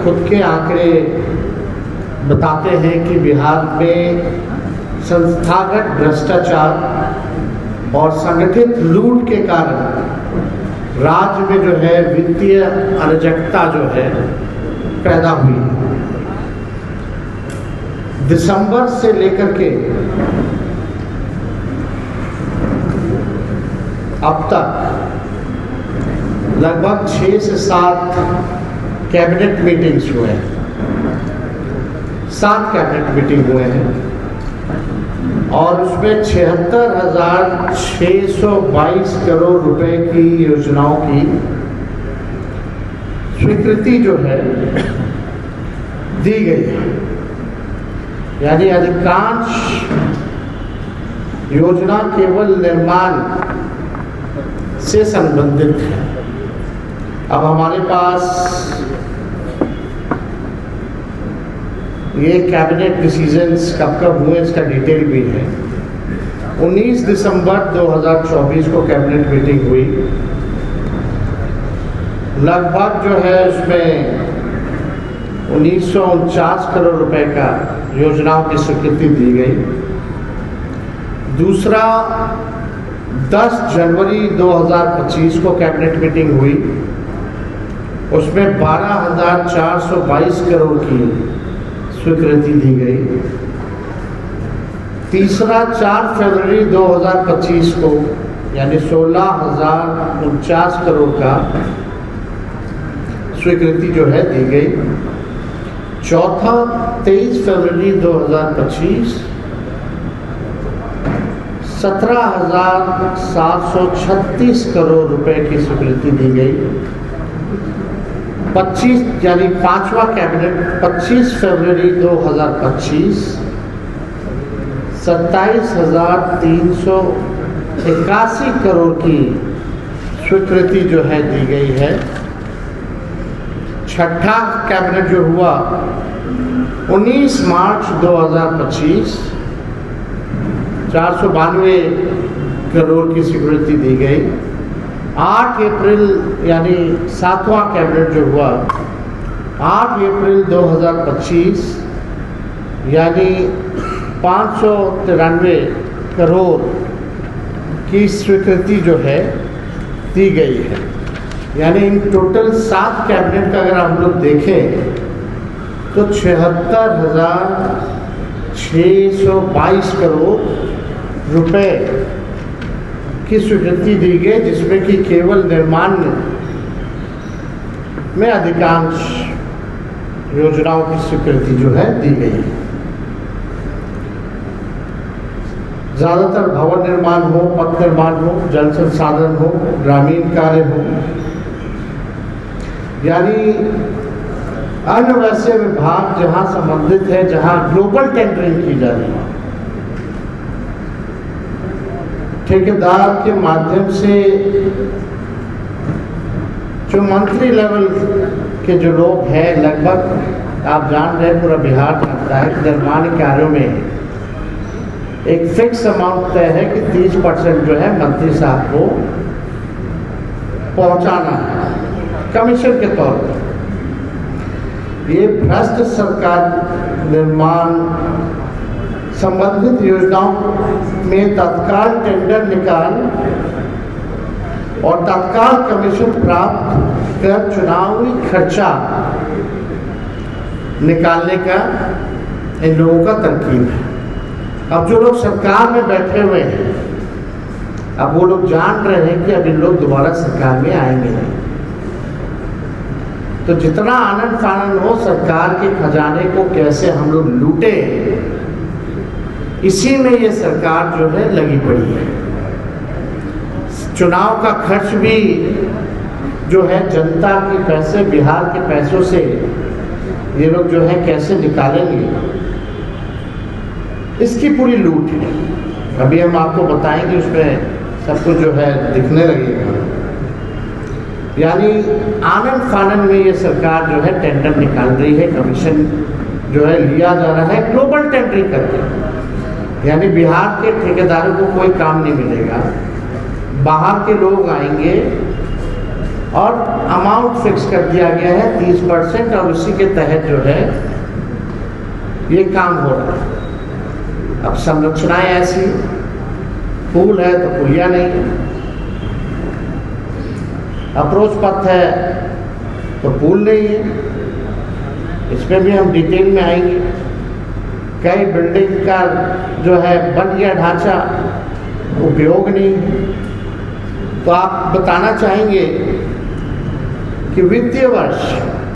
खुद के आंकड़े बताते हैं कि बिहार में संस्थागत भ्रष्टाचार और संगठित लूट के कारण राज्य में जो है वित्तीय अराजकता जो है पैदा हुई है। दिसंबर से लेकर के अब तक लगभग 6 से 7 कैबिनेट मीटिंग्स हुए हैं, 7 कैबिनेट मीटिंग हुए हैं और उसमें 76,622 करोड़ रुपए की योजनाओं की स्वीकृति जो है दी गई है। यानी अधिकांश योजना केवल निर्माण से संबंधित है। अब हमारे पास ये कैबिनेट डिसीजंस कब कब हुए इसका डिटेल भी है। 19 दिसंबर 2024 को कैबिनेट मीटिंग हुई। लगभग जो है उसमें 1949 करोड़ रुपए का योजनाओं की स्वीकृति दी गई। दूसरा 10 जनवरी 2025 को कैबिनेट मीटिंग हुई, उसमें 12,422 करोड़ की स्वीकृति दी गई। तीसरा 4 फरवरी 2025 को यानी 16,049 करोड़ का स्वीकृति जो है दी गई। चौथा 23 फरवरी 2025 17,736 करोड़ रुपए की स्वीकृति दी गई। 25 यानी 5वां कैबिनेट 25 फरवरी 2025 27,381 करोड़ की स्वीकृति जो है दी गई है। छठा कैबिनेट जो हुआ 19 मार्च 2025 492 करोड़ की स्वीकृति दी गई। 8 अप्रैल यानी 7वां कैबिनेट जो हुआ 8 अप्रैल 2025 यानी 593 करोड़ की स्वीकृति जो है दी गई है। यानी इन टोटल 7 कैबिनेट का अगर हम लोग देखें तो 76,622 करोड़ रुपए की स्वीकृति दी गई, जिसमें कि केवल निर्माण में अधिकांश योजनाओं की स्वीकृति जो है दी गई है। ज़्यादातर भवन निर्माण हो, पथ निर्माण हो, जल संसाधन हो, ग्रामीण कार्य हो, यानी अन्य वैसे विभाग जहां संबंधित है, जहां ग्लोबल टेंडरिंग की जा रही है, ठेकेदार के माध्यम से जो मंत्री लेवल के जो लोग हैं, लगभग आप जान रहे हैं, पूरा बिहार जानता है कि निर्माण कार्यों में एक फिक्स अमाउंट तय है कि 30% जो है मंत्री साहब को पहुंचाना है कमीशन के तौर पर। ये भ्रष्ट सरकार निर्माण संबंधित योजनाओं में तत्काल टेंडर निकाल और तत्काल कमीशन प्राप्त कर चुनावी खर्चा निकालने का इन लोगों का तरकीब है। अब जो लोग सरकार में बैठे हुए हैं, अब वो लोग जान रहे हैं कि अब इन लोग दोबारा सरकार में आएंगे नहीं, तो जितना आनंद फानंद हो सरकार के खजाने को कैसे हम लोग लूटे, इसी में ये सरकार जो है लगी पड़ी है। चुनाव का खर्च भी जो है जनता के पैसे, बिहार के पैसों से ये लोग जो है कैसे निकालेंगे, इसकी पूरी लूट है। अभी हम आपको बताएंगे, उसमें सब कुछ जो है दिखने लगेगा। यानी आनंद फानंद में ये सरकार जो है टेंडर निकाल रही है, कमीशन जो है लिया जा रहा है ग्लोबल टेंडरिंग करके। यानी बिहार के ठेकेदारों को कोई काम नहीं मिलेगा, बाहर के लोग आएंगे और अमाउंट फिक्स कर दिया गया है 30% और उसी के तहत जो है ये काम हो रहा है। अब संरचनाएं ऐसी, पुल है तो पुलिया नहीं है, अप्रोच पथ है तो पुल नहीं है, इसमें भी हम डिटेल में आएंगे। कई बिल्डिंग का जो है बन गया ढांचा, उपयोग नहीं है। तो आप बताना चाहेंगे कि वित्तीय वर्ष